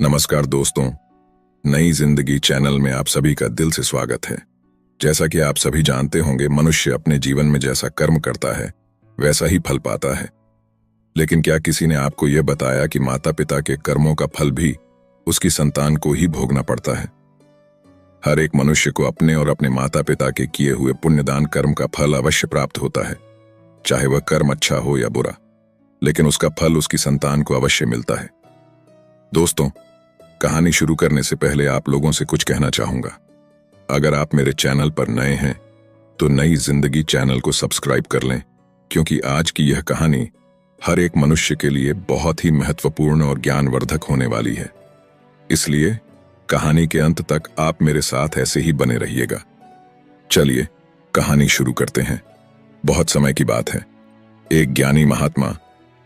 नमस्कार दोस्तों, नई जिंदगी चैनल में आप सभी का दिल से स्वागत है। जैसा कि आप सभी जानते होंगे, मनुष्य अपने जीवन में जैसा कर्म करता है वैसा ही फल पाता है। लेकिन क्या किसी ने आपको यह बताया कि माता पिता के कर्मों का फल भी उसकी संतान को ही भोगना पड़ता है? हर एक मनुष्य को अपने और अपने माता पिता के किए हुए पुण्यदान कर्म का फल अवश्य प्राप्त होता है, चाहे वह कर्म अच्छा हो या बुरा, लेकिन उसका फल उसकी संतान को अवश्य मिलता है। दोस्तों, कहानी शुरू करने से पहले आप लोगों से कुछ कहना चाहूंगा। अगर आप मेरे चैनल पर नए हैं तो नई जिंदगी चैनल को सब्सक्राइब कर लें, क्योंकि आज की यह कहानी हर एक मनुष्य के लिए बहुत ही महत्वपूर्ण और ज्ञानवर्धक होने वाली है। इसलिए कहानी के अंत तक आप मेरे साथ ऐसे ही बने रहिएगा। चलिए कहानी शुरू करते हैं। बहुत समय की बात है, एक ज्ञानी महात्मा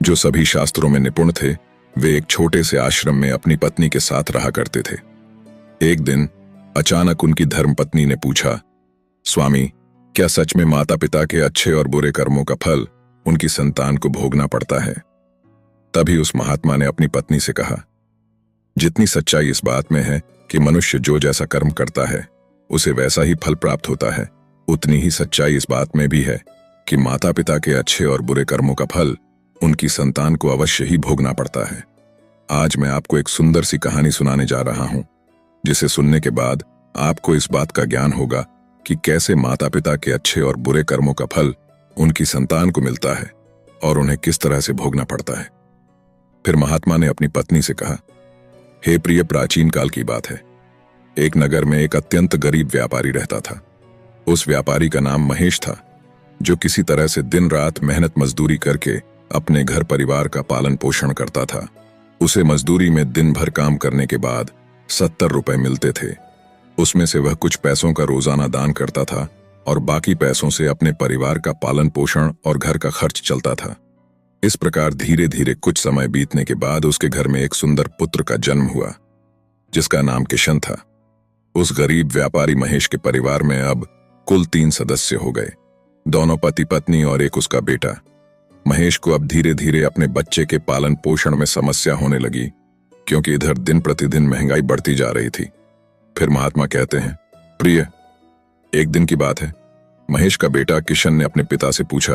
जो सभी शास्त्रों में निपुण थे, वे एक छोटे से आश्रम में अपनी पत्नी के साथ रहा करते थे। एक दिन अचानक उनकी धर्मपत्नी ने पूछा, स्वामी, क्या सच में माता पिता के अच्छे और बुरे कर्मों का फल उनकी संतान को भोगना पड़ता है? तभी उस महात्मा ने अपनी पत्नी से कहा, जितनी सच्चाई इस बात में है कि मनुष्य जो जैसा कर्म करता है उसे वैसा ही फल प्राप्त होता है, उतनी ही सच्चाई इस बात में भी है कि माता पिता के अच्छे और बुरे कर्मों का फल उनकी संतान को अवश्य ही भोगना पड़ता है। आज मैं आपको एक सुंदर सी कहानी सुनाने जा रहा हूं, जिसे सुनने के बाद आपको इस बात का ज्ञान होगा कि कैसे माता पिता के अच्छे और बुरे कर्मों का फल उनकी संतान को मिलता है और उन्हें किस तरह से भोगना पड़ता है। फिर महात्मा ने अपनी पत्नी से कहा, हे प्रिय, प्राचीन काल की बात है। एक नगर में एक अत्यंत गरीब व्यापारी रहता था। उस व्यापारी का नाम महेश था, जो किसी तरह से दिन रात मेहनत मजदूरी करके अपने घर परिवार का पालन पोषण करता था। उसे मजदूरी में दिन भर काम करने के बाद 70 रुपए मिलते थे। उसमें से वह कुछ पैसों का रोजाना दान करता था और बाकी पैसों से अपने परिवार का पालन पोषण और घर का खर्च चलता था। इस प्रकार धीरे धीरे कुछ समय बीतने के बाद उसके घर में एक सुंदर पुत्र का जन्म हुआ, जिसका नाम किशन था। उस गरीब व्यापारी महेश के परिवार में अब कुल 3 सदस्य हो गए, दोनों पति पत्नी और एक उसका बेटा। महेश को अब धीरे धीरे अपने बच्चे के पालन पोषण में समस्या होने लगी, क्योंकि इधर दिन प्रतिदिन महंगाई बढ़ती जा रही थी। फिर महात्मा कहते हैं, प्रिय, एक दिन की बात है, महेश का बेटा किशन ने अपने पिता से पूछा,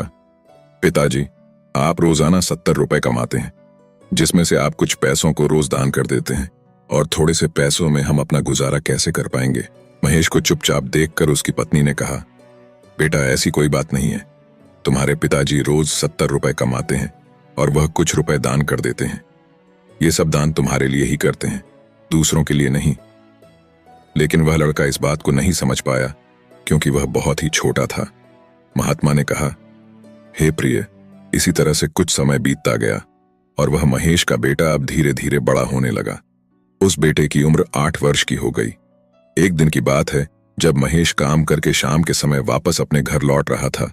पिताजी, आप रोजाना 70 रुपए कमाते हैं, जिसमें से आप कुछ पैसों को रोज दान कर देते हैं, और थोड़े से पैसों में हम अपना गुजारा कैसे कर पाएंगे? महेश को चुपचाप देखकर उसकी पत्नी ने कहा, बेटा, ऐसी कोई बात नहीं है। तुम्हारे पिताजी रोज 70 रुपए कमाते हैं और वह कुछ रुपए दान कर देते हैं। ये सब दान तुम्हारे लिए ही करते हैं, दूसरों के लिए नहीं। लेकिन वह लड़का इस बात को नहीं समझ पाया, क्योंकि वह बहुत ही छोटा था। महात्मा ने कहा, हे प्रिय, इसी तरह से कुछ समय बीतता गया और वह महेश का बेटा अब धीरे धीरे बड़ा होने लगा। उस बेटे की उम्र 8 वर्ष की हो गई। एक दिन की बात है, जब महेश काम करके शाम के समय वापस अपने घर लौट रहा था,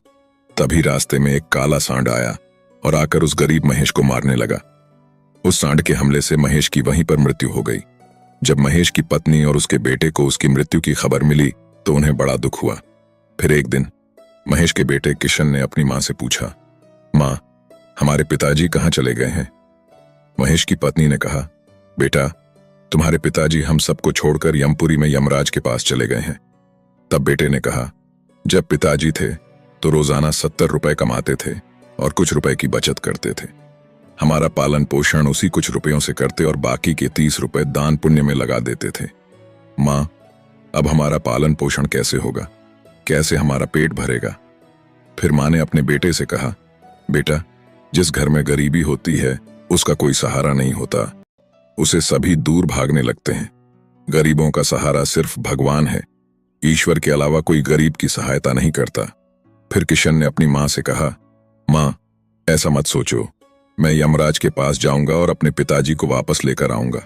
तभी रास्ते में एक काला सांड आया और आकर उस गरीब महेश को मारने लगा। उस सांड के हमले से महेश की वहीं पर मृत्यु हो गई। जब महेश की पत्नी और उसके बेटे को उसकी मृत्यु की खबर मिली तो उन्हें बड़ा दुख हुआ। फिर एक दिन महेश के बेटे किशन ने अपनी मां से पूछा, मां, हमारे पिताजी कहाँ चले गए हैं? महेश की पत्नी ने कहा, बेटा, तुम्हारे पिताजी हम सबको छोड़कर यमपुरी में यमराज के पास चले गए हैं। तब बेटे ने कहा, जब पिताजी थे तो रोजाना 70 रुपए कमाते थे और कुछ रुपए की बचत करते थे। हमारा पालन पोषण उसी कुछ रुपयों से करते और बाकी के 30 रुपए दान पुण्य में लगा देते थे। मां, अब हमारा पालन पोषण कैसे होगा? कैसे हमारा पेट भरेगा? फिर मां ने अपने बेटे से कहा, बेटा, जिस घर में गरीबी होती है उसका कोई सहारा नहीं होता, उसे सभी दूर भागने लगते हैं। गरीबों का सहारा सिर्फ भगवान है, ईश्वर के अलावा कोई गरीब की सहायता नहीं करता। फिर किशन ने अपनी मां से कहा, मां, ऐसा मत सोचो, मैं यमराज के पास जाऊंगा और अपने पिताजी को वापस लेकर आऊंगा।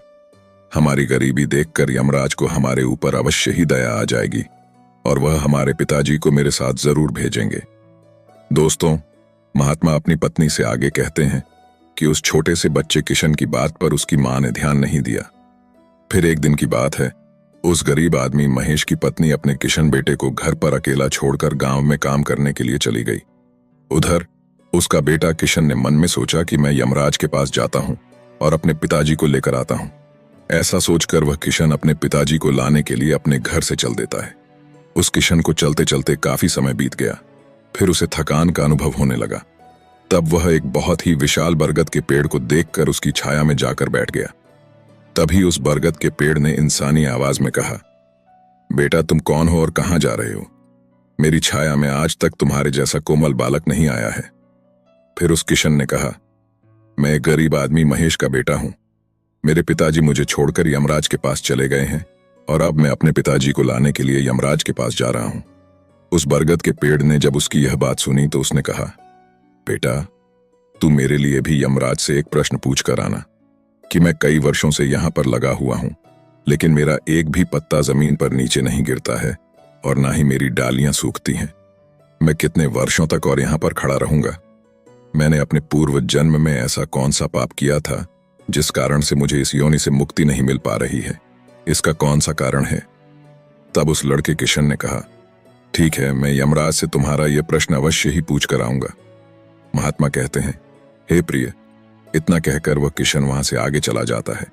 हमारी गरीबी देखकर यमराज को हमारे ऊपर अवश्य ही दया आ जाएगी और वह हमारे पिताजी को मेरे साथ जरूर भेजेंगे। दोस्तों, महात्मा अपनी पत्नी से आगे कहते हैं कि उस छोटे से बच्चे किशन की बात पर उसकी मां ने ध्यान नहीं दिया। फिर एक दिन की बात है, उस गरीब आदमी महेश की पत्नी अपने किशन बेटे को घर पर अकेला छोड़कर गांव में काम करने के लिए चली गई। उधर उसका बेटा किशन ने मन में सोचा कि मैं यमराज के पास जाता हूं और अपने पिताजी को लेकर आता हूं। ऐसा सोचकर वह किशन अपने पिताजी को लाने के लिए अपने घर से चल देता है। उस किशन को चलते चलते काफी समय बीत गया। फिर उसे थकान का अनुभव होने लगा। तब वह एक बहुत ही विशाल बरगद के पेड़ को देखकर उसकी छाया में जाकर बैठ गया। तभी उस बरगद के पेड़ ने इंसानी आवाज में कहा, बेटा तुम कौन हो और कहां जा रहे हो? मेरी छाया में आज तक तुम्हारे जैसा कोमल बालक नहीं आया है। फिर उस किशन ने कहा, मैं एक गरीब आदमी महेश का बेटा हूं। मेरे पिताजी मुझे छोड़कर यमराज के पास चले गए हैं और अब मैं अपने पिताजी को लाने के लिए यमराज के पास जा रहा हूं। उस बरगद के पेड़ ने जब उसकी यह बात सुनी तो उसने कहा, बेटा तू मेरे लिए भी यमराज से एक प्रश्न पूछ कर आना कि मैं कई वर्षों से यहां पर लगा हुआ हूं, लेकिन मेरा एक भी पत्ता जमीन पर नीचे नहीं गिरता है और ना ही मेरी डालियां सूखती हैं। मैं कितने वर्षों तक और यहां पर खड़ा रहूंगा? मैंने अपने पूर्व जन्म में ऐसा कौन सा पाप किया था जिस कारण से मुझे इस योनि से मुक्ति नहीं मिल पा रही है? इसका कौन सा कारण है? तब उस लड़के किशन ने कहा, ठीक है, मैं यमराज से तुम्हारा यह प्रश्न अवश्य ही पूछ कर आऊंगा। महात्मा कहते हैं, हे प्रिय। इतना कहकर वह किशन वहां से आगे चला जाता है।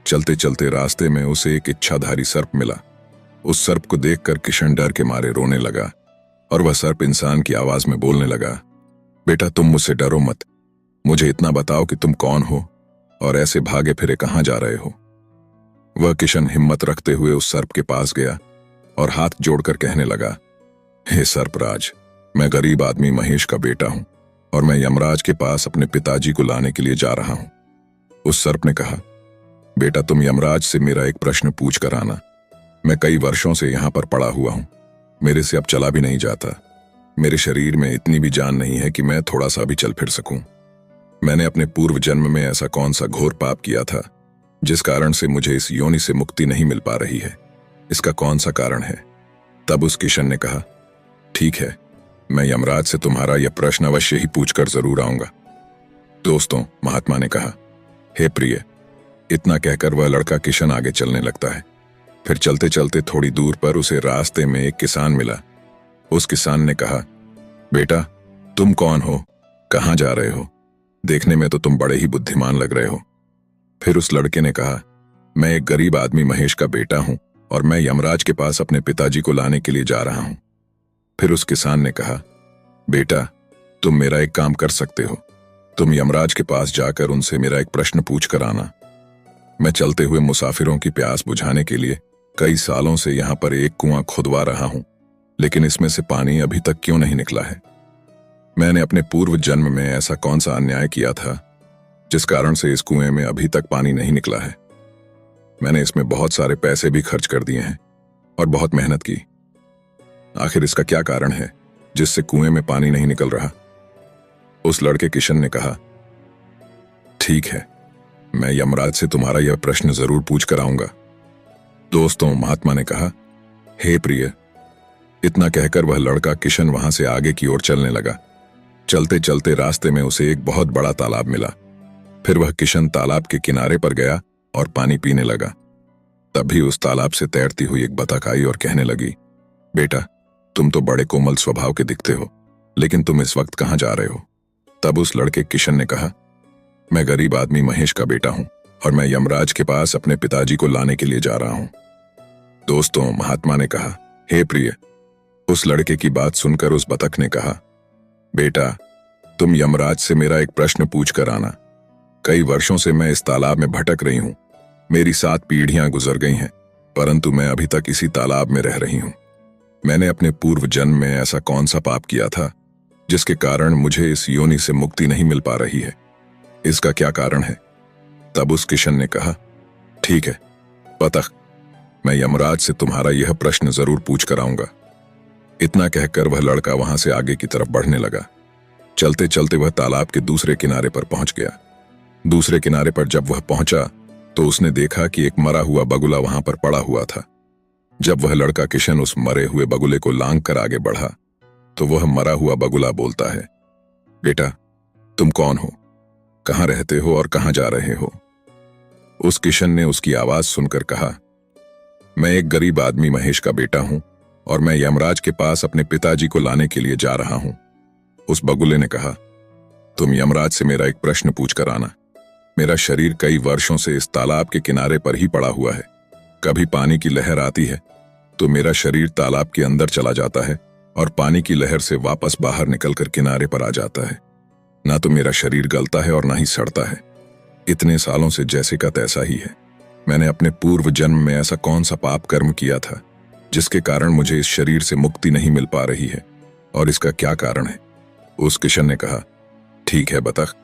चलते चलते रास्ते में उसे एक इच्छाधारी सर्प मिला। उस सर्प को देखकर किशन डर के मारे रोने लगा और वह सर्प इंसान की आवाज में बोलने लगा, बेटा तुम मुझसे डरो मत। मुझे इतना बताओ कि तुम कौन हो और ऐसे भागे फिरे कहां जा रहे हो? वह किशन हिम्मत रखते हुए उस सर्प के पास गया और हाथ जोड़कर कहने लगा, हे सर्पराज, मैं गरीब आदमी महेश का बेटा हूं और मैं यमराज के पास अपने पिताजी को लाने के लिए जा रहा हूं। उस सर्प ने कहा, बेटा तुम यमराज से मेरा एक प्रश्न पूछ कर आना। मैं कई वर्षों से यहां पर पड़ा हुआ हूं। मेरे से अब चला भी नहीं जाता। मेरे शरीर में इतनी भी जान नहीं है कि मैं थोड़ा सा भी चल फिर सकूं। मैंने अपने पूर्व जन्म में ऐसा कौन सा घोर पाप किया था जिस कारण से मुझे इस योनि से मुक्ति नहीं मिल पा रही है? इसका कौन सा कारण है? तब उस किशन ने कहा, ठीक है, मैं यमराज से तुम्हारा यह प्रश्न अवश्य ही पूछकर जरूर आऊंगा। दोस्तों, महात्मा ने कहा, हे प्रिय। इतना कहकर वह लड़का किशन आगे चलने लगता है। फिर चलते चलते थोड़ी दूर पर उसे रास्ते में एक किसान मिला। उस किसान ने कहा, बेटा तुम कौन हो? कहां जा रहे हो? देखने में तो तुम बड़े ही बुद्धिमान लग रहे हो। फिर उस लड़के ने कहा, मैं एक गरीब आदमी महेश का बेटा हूं और मैं यमराज के पास अपने पिताजी को लाने के लिए जा रहा हूं। फिर उस किसान ने कहा, बेटा तुम मेरा एक काम कर सकते हो। तुम यमराज के पास जाकर उनसे मेरा एक प्रश्न पूछ कर आना। मैं चलते हुए मुसाफिरों की प्यास बुझाने के लिए कई सालों से यहां पर एक कुआं खुदवा रहा हूं, लेकिन इसमें से पानी अभी तक क्यों नहीं निकला है? मैंने अपने पूर्व जन्म में ऐसा कौन सा अन्याय किया था जिस कारण से इस कुएं में अभी तक पानी नहीं निकला है? मैंने इसमें बहुत सारे पैसे भी खर्च कर दिए हैं और बहुत मेहनत की। आखिर इसका क्या कारण है जिससे कुएं में पानी नहीं निकल रहा? उस लड़के किशन ने कहा, ठीक है, मैं यमराज से तुम्हारा यह प्रश्न जरूर पूछ कर आऊंगा। दोस्तों, महात्मा ने कहा, हे प्रिय। इतना कहकर वह लड़का किशन वहां से आगे की ओर चलने लगा। चलते चलते रास्ते में उसे एक बहुत बड़ा तालाब मिला। फिर वह किशन तालाब के किनारे पर गया और पानी पीने लगा। तभी उस तालाब से तैरती हुई एक बतख आई और कहने लगी, बेटा तुम तो बड़े कोमल स्वभाव के दिखते हो, लेकिन तुम इस वक्त कहां जा रहे हो? तब उस लड़के किशन ने कहा, मैं गरीब आदमी महेश का बेटा हूं और मैं यमराज के पास अपने पिताजी को लाने के लिए जा रहा हूं। दोस्तों, महात्मा ने कहा, हे प्रिय। उस लड़के की बात सुनकर उस बतख ने कहा, बेटा तुम यमराज से मेरा एक प्रश्न पूछ कर आना। कई वर्षों से मैं इस तालाब में भटक रही हूं। मेरी 7 पीढ़ियां गुजर गई हैं, परंतु मैं अभी तक इसी तालाब में रह रही हूं। मैंने अपने पूर्व जन्म में ऐसा कौन सा पाप किया था जिसके कारण मुझे इस योनि से मुक्ति नहीं मिल पा रही है? इसका क्या कारण है? तब उस किशन ने कहा, ठीक है बतख, मैं यमराज से तुम्हारा यह प्रश्न जरूर पूछ कर आऊंगा। इतना कहकर वह लड़का वहां से आगे की तरफ बढ़ने लगा। चलते चलते वह तालाब के दूसरे किनारे पर पहुंच गया। दूसरे किनारे पर जब वह पहुंचा तो उसने देखा कि एक मरा हुआ बगुला वहां पर पड़ा हुआ था। जब वह लड़का किशन उस मरे हुए बगुले को लांग कर आगे बढ़ा तो वह मरा हुआ बगुला बोलता है, बेटा तुम कौन हो? कहां रहते हो और कहां जा रहे हो? उस किशन ने उसकी आवाज सुनकर कहा, मैं एक गरीब आदमी महेश का बेटा हूं और मैं यमराज के पास अपने पिताजी को लाने के लिए जा रहा हूं। उस बगुले ने कहा, तुम यमराज से मेरा एक प्रश्न पूछ कर आना। मेरा शरीर कई वर्षों से इस तालाब के किनारे पर ही पड़ा हुआ है। कभी पानी की लहर आती है तो मेरा शरीर तालाब के अंदर चला जाता है और पानी की लहर से वापस बाहर निकलकर किनारे पर आ जाता है। ना तो मेरा शरीर गलता है और ना ही सड़ता है। इतने सालों से जैसे का तैसा ही है। मैंने अपने पूर्व जन्म में ऐसा कौन सा पाप कर्म किया था जिसके कारण मुझे इस शरीर से मुक्ति नहीं मिल पा रही है, और इसका क्या कारण है? उस किशन ने कहा, ठीक है बतख,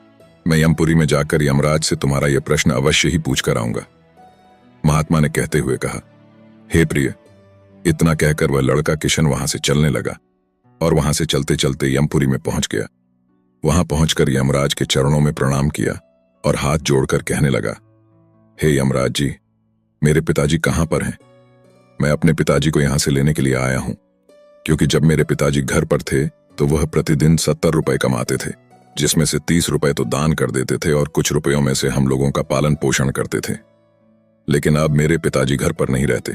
मैं यमपुरी में जाकर यमराज से तुम्हारा यह प्रश्न अवश्य ही पूछ कर आऊंगा। महात्मा ने कहते हुए कहा, हे प्रिय। इतना कहकर वह लड़का किशन वहां से चलने लगा और वहां से चलते चलते यमपुरी में पहुंच गया। वहां पहुंचकर यमराज के चरणों में प्रणाम किया और हाथ जोड़कर कहने लगा, हे यमराज जी, मेरे पिताजी कहां पर हैं? मैं अपने पिताजी को यहां से लेने के लिए आया हूं, क्योंकि जब मेरे पिताजी घर पर थे तो वह प्रतिदिन 70 रुपए कमाते थे, जिसमें से 30 रुपए तो दान कर देते थे और कुछ रुपयों में से हम लोगों का पालन पोषण करते थे। लेकिन अब मेरे पिताजी घर पर नहीं रहते।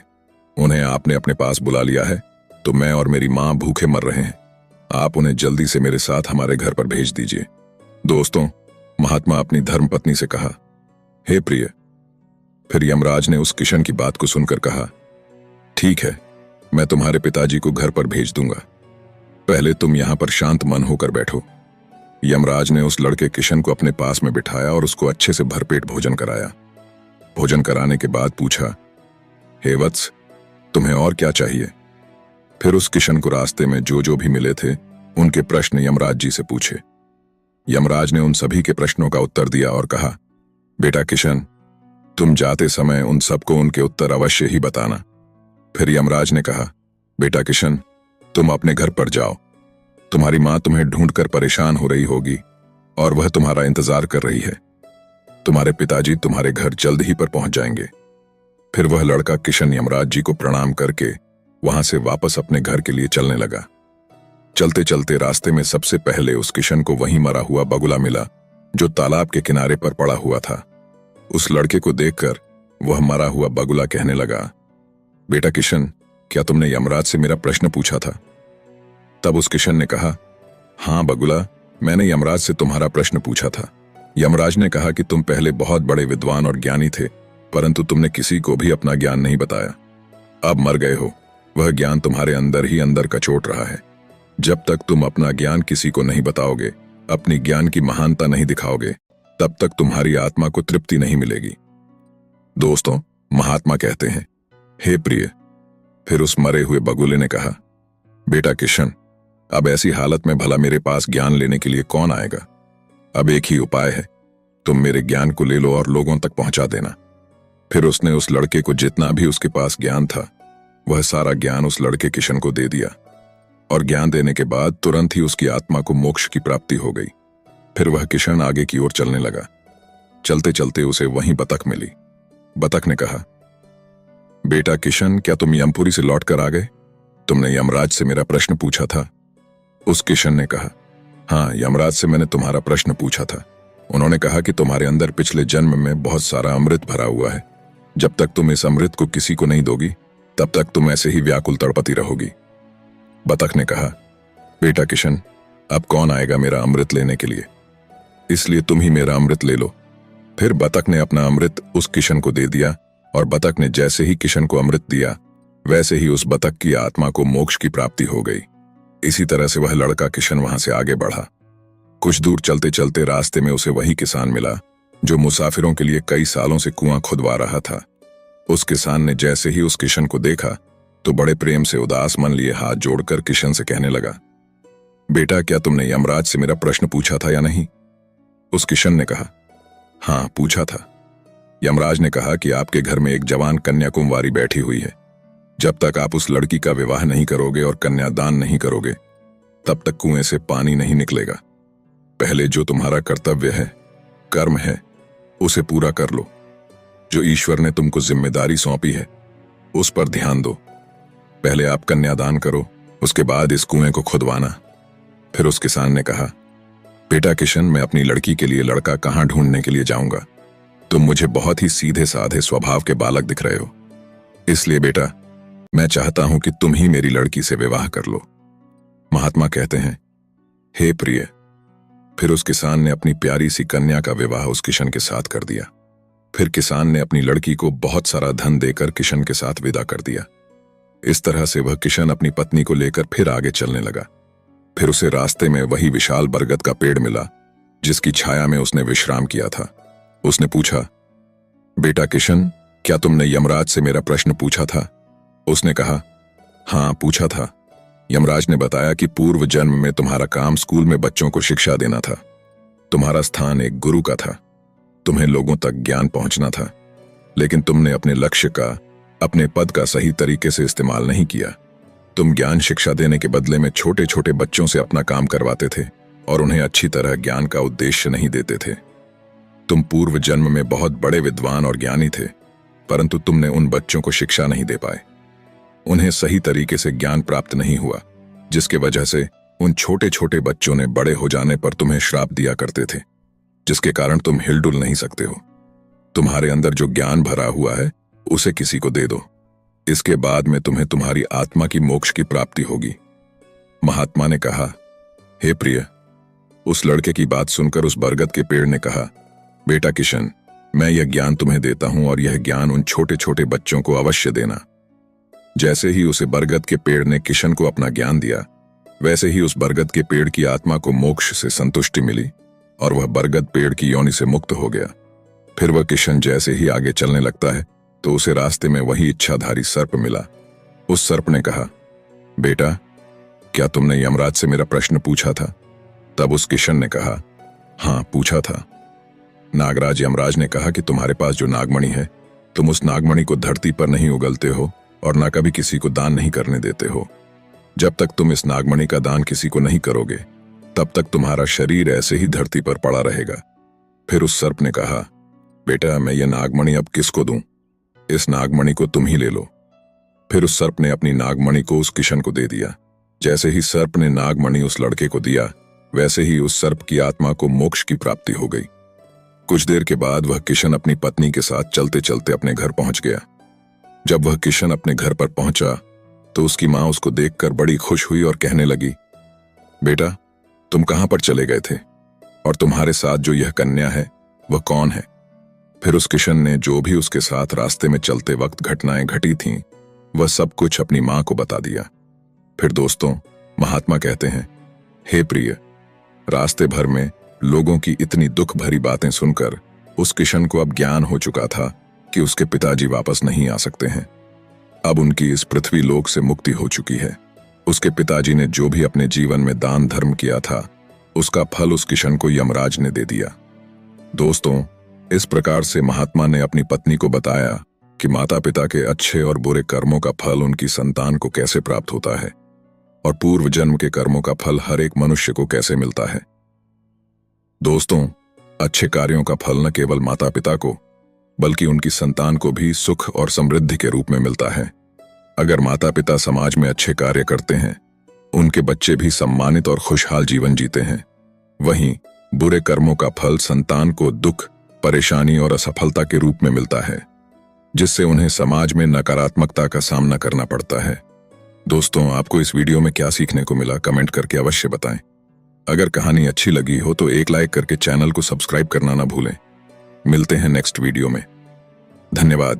उन्हें आपने अपने पास बुला लिया है, तो मैं और मेरी मां भूखे मर रहे हैं। आप उन्हें जल्दी से मेरे साथ हमारे घर पर भेज दीजिए। दोस्तों, महात्मा अपनी धर्मपत्नी से कहा, हे प्रिय। फिर यमराज ने उस किशन की बात को सुनकर कहा, ठीक है, मैं तुम्हारे पिताजी को घर पर भेज दूंगा। पहले तुम यहां पर शांत मन होकर बैठो। यमराज ने उस लड़के किशन को अपने पास में बिठाया और उसको अच्छे से भरपेट भोजन कराया। भोजन कराने के बाद पूछा, हे वत्स, तुम्हें और क्या चाहिए? फिर उस किशन को रास्ते में जो जो भी मिले थे उनके प्रश्न यमराज जी से पूछे। यमराज ने उन सभी के प्रश्नों का उत्तर दिया और कहा, बेटा किशन, तुम जाते समय उन सबको उनके उत्तर अवश्य ही बताना। फिर यमराज ने कहा, बेटा किशन, तुम अपने घर पर जाओ। तुम्हारी मां तुम्हें ढूंढकर परेशान हो रही होगी और वह तुम्हारा इंतजार कर रही है। तुम्हारे पिताजी तुम्हारे घर जल्द ही पर पहुंच जाएंगे। फिर वह लड़का किशन यमराज जी को प्रणाम करके वहां से वापस अपने घर के लिए चलने लगा। चलते चलते रास्ते में सबसे पहले उस किशन को वहीं मरा हुआ बगुला मिला, जो तालाब के किनारे पर पड़ा हुआ था। उस लड़के को देखकर वह मरा हुआ बगुला कहने लगा, बेटा किशन, क्या तुमने यमराज से मेरा प्रश्न पूछा था? तब उस किशन ने कहा, हां बगुला, मैंने यमराज से तुम्हारा प्रश्न पूछा था। यमराज ने कहा कि तुम पहले बहुत बड़े विद्वान और ज्ञानी थे, परंतु तुमने किसी को भी अपना ज्ञान नहीं बताया। अब मर गए हो, वह ज्ञान तुम्हारे अंदर ही अंदर कचोट रहा है। जब तक तुम अपना ज्ञान किसी को नहीं बताओगे, अपनी ज्ञान की महानता नहीं दिखाओगे, तब तक तुम्हारी आत्मा को तृप्ति नहीं मिलेगी। दोस्तों, महात्मा कहते हैं, हे प्रिय। फिर उस मरे हुए बगुले ने कहा, बेटा किशन, अब ऐसी हालत में भला मेरे पास ज्ञान लेने के लिए कौन आएगा? अब एक ही उपाय है, तुम मेरे ज्ञान को ले लो और लोगों तक पहुंचा देना। फिर उसने उस लड़के को जितना भी उसके पास ज्ञान था वह सारा ज्ञान उस लड़के किशन को दे दिया, और ज्ञान देने के बाद तुरंत ही उसकी आत्मा को मोक्ष की प्राप्ति हो गई। फिर वह किशन आगे की ओर चलने लगा। चलते चलते उसे वहीं बतख मिली। बतख ने कहा, बेटा किशन, क्या तुम यमपुरी से लौट कर आ गए? तुमने यमराज से मेरा प्रश्न पूछा था। उस किशन ने कहा, हाँ, यमराज से मैंने तुम्हारा प्रश्न पूछा था। उन्होंने कहा कि तुम्हारे अंदर पिछले जन्म में बहुत सारा अमृत भरा हुआ है। जब तक तुम इस अमृत को किसी को नहीं दोगी, तब तक तुम ऐसे ही व्याकुल तड़पती रहोगी। बतख ने कहा, बेटा किशन, अब कौन आएगा मेरा अमृत लेने के लिए? इसलिए तुम ही मेरा अमृत ले लो। फिर बतख ने अपना अमृत उस किशन को दे दिया, और बतख ने जैसे ही किशन को अमृत दिया, वैसे ही उस बतख की आत्मा को मोक्ष की प्राप्ति हो गई। इसी तरह से वह लड़का किशन वहां से आगे बढ़ा। कुछ दूर चलते चलते रास्ते में उसे वही किसान मिला जो मुसाफिरों के लिए कई सालों से कुआं खुदवा रहा था। उस किसान ने जैसे ही उस किशन को देखा तो बड़े प्रेम से उदास मन लिए हाथ जोड़कर किशन से कहने लगा, बेटा, क्या तुमने यमराज से मेरा प्रश्न पूछा था या नहीं? उस किशन ने कहा, हाँ, पूछा था। यमराज ने कहा कि आपके घर में एक जवान कन्याकुमारी बैठी हुई है। जब तक आप उस लड़की का विवाह नहीं करोगे और कन्यादान नहीं करोगे, तब तक कुएं से पानी नहीं निकलेगा। पहले जो तुम्हारा कर्तव्य है, कर्म है, उसे पूरा कर लो। जो ईश्वर ने तुमको जिम्मेदारी सौंपी है, उस पर ध्यान दो। पहले आप कन्यादान करो, उसके बाद इस कुएं को खुदवाना। फिर उस किसान ने कहा, बेटा किशन, मैं अपनी लड़की के लिए लड़का कहां ढूंढने के लिए जाऊंगा? तुम मुझे बहुत ही सीधे साधे स्वभाव के बालक दिख रहे हो। इसलिए बेटा, मैं चाहता हूं कि तुम ही मेरी लड़की से विवाह कर लो। महात्मा कहते हैं, हे प्रिय, फिर उस किसान ने अपनी प्यारी सी कन्या का विवाह उस किशन के साथ कर दिया। फिर किसान ने अपनी लड़की को बहुत सारा धन देकर किशन के साथ विदा कर दिया। इस तरह से वह किशन अपनी पत्नी को लेकर फिर आगे चलने लगा। फिर उसे रास्ते में वही विशाल बरगद का पेड़ मिला जिसकी छाया में उसने विश्राम किया था। उसने पूछा, बेटा किशन, क्या तुमने यमराज से मेरा प्रश्न पूछा था? उसने कहा, हाँ पूछा था। यमराज ने बताया कि पूर्व जन्म में तुम्हारा काम स्कूल में बच्चों को शिक्षा देना था। तुम्हारा स्थान एक गुरु का था। तुम्हें लोगों तक ज्ञान पहुंचना था, लेकिन तुमने अपने लक्ष्य का, अपने पद का सही तरीके से इस्तेमाल नहीं किया। तुम ज्ञान शिक्षा देने के बदले में छोटे छोटे बच्चों से अपना काम करवाते थे और उन्हें अच्छी तरह ज्ञान का उद्देश्य नहीं देते थे। तुम पूर्व जन्म में बहुत बड़े विद्वान और ज्ञानी थे, परंतु तुमने उन बच्चों को शिक्षा नहीं दे पाए। उन्हें सही तरीके से ज्ञान प्राप्त नहीं हुआ, जिसके वजह से उन छोटे छोटे बच्चों ने बड़े हो जाने पर तुम्हें श्राप दिया करते थे, जिसके कारण तुम हिलडुल नहीं सकते हो। तुम्हारे अंदर जो ज्ञान भरा हुआ है उसे किसी को दे दो। इसके बाद में तुम्हें तुम्हारी आत्मा की मोक्ष की प्राप्ति होगी। महात्मा ने कहा, हे प्रिय। उस लड़के की बात सुनकर उस बरगद के पेड़ ने कहा, बेटा किशन, मैं यह ज्ञान तुम्हें देता हूं और यह ज्ञान उन छोटे छोटे बच्चों को अवश्य देना। जैसे ही उसे बरगद के पेड़ ने किशन को अपना ज्ञान दिया, वैसे ही उस बरगद के पेड़ की आत्मा को मोक्ष से संतुष्टि मिली और वह बरगद पेड़ की योनि से मुक्त हो गया। फिर वह किशन जैसे ही आगे चलने लगता है तो उसे रास्ते में वही इच्छाधारी सर्प मिला। उस सर्प ने कहा, बेटा, क्या तुमने यमराज से मेरा प्रश्न पूछा था? तब उस किशन ने कहा, हाँ पूछा था। नागराज यमराज ने कहा कि तुम्हारे पास जो नागमणि है, तुम उस नागमणि को धरती पर नहीं उगलते हो और ना कभी किसी को दान नहीं करने देते हो। जब तक तुम इस नागमणि का दान किसी को नहीं करोगे, तब तक तुम्हारा शरीर ऐसे ही धरती पर पड़ा रहेगा। फिर उस सर्प ने कहा, बेटा, मैं ये नागमणि अब किसको दूं? इस नागमणि को तुम ही ले लो। फिर उस सर्प ने अपनी नागमणि को उस किशन को दे दिया। जैसे ही सर्प ने नागमणि उस लड़के को दिया, वैसे ही उस सर्प की आत्मा को मोक्ष की प्राप्ति हो गई। कुछ देर के बाद वह किशन अपनी पत्नी के साथ चलते चलते अपने घर पहुंच गया। जब वह किशन अपने घर पर पहुंचा तो उसकी मां उसको देखकर बड़ी खुश हुई और कहने लगी, बेटा, तुम कहां पर चले गए थे और तुम्हारे साथ जो यह कन्या है वह कौन है? फिर उस किशन ने जो भी उसके साथ रास्ते में चलते वक्त घटनाएं घटी थीं, वह सब कुछ अपनी मां को बता दिया। फिर दोस्तों, महात्मा कहते हैं, हे प्रिय, रास्ते भर में लोगों की इतनी दुख भरी बातें सुनकर उस किशन को अब ज्ञान हो चुका था कि उसके पिताजी वापस नहीं आ सकते हैं। अब उनकी इस पृथ्वी लोक से मुक्ति हो चुकी है। उसके पिताजी ने जो भी अपने जीवन में दान धर्म किया था, उसका फल उस किशन को यमराज ने दे दिया। दोस्तों, इस प्रकार से महात्मा ने अपनी पत्नी को बताया कि माता पिता के अच्छे और बुरे कर्मों का फल उनकी संतान को कैसे प्राप्त होता है और पूर्व जन्म के कर्मों का फल हर एक मनुष्य को कैसे मिलता है। दोस्तों, अच्छे कार्यों का फल न केवल माता पिता को बल्कि उनकी संतान को भी सुख और समृद्धि के रूप में मिलता है। अगर माता पिता समाज में अच्छे कार्य करते हैं, उनके बच्चे भी सम्मानित और खुशहाल जीवन जीते हैं। वहीं बुरे कर्मों का फल संतान को दुख, परेशानी और असफलता के रूप में मिलता है, जिससे उन्हें समाज में नकारात्मकता का सामना करना पड़ता है। दोस्तों, आपको इस वीडियो में क्या सीखने को मिला, कमेंट करके अवश्य बताएं। अगर कहानी अच्छी लगी हो तो एक लाइक करके चैनल को सब्सक्राइब करना ना भूलें। मिलते हैं नेक्स्ट वीडियो में। धन्यवाद।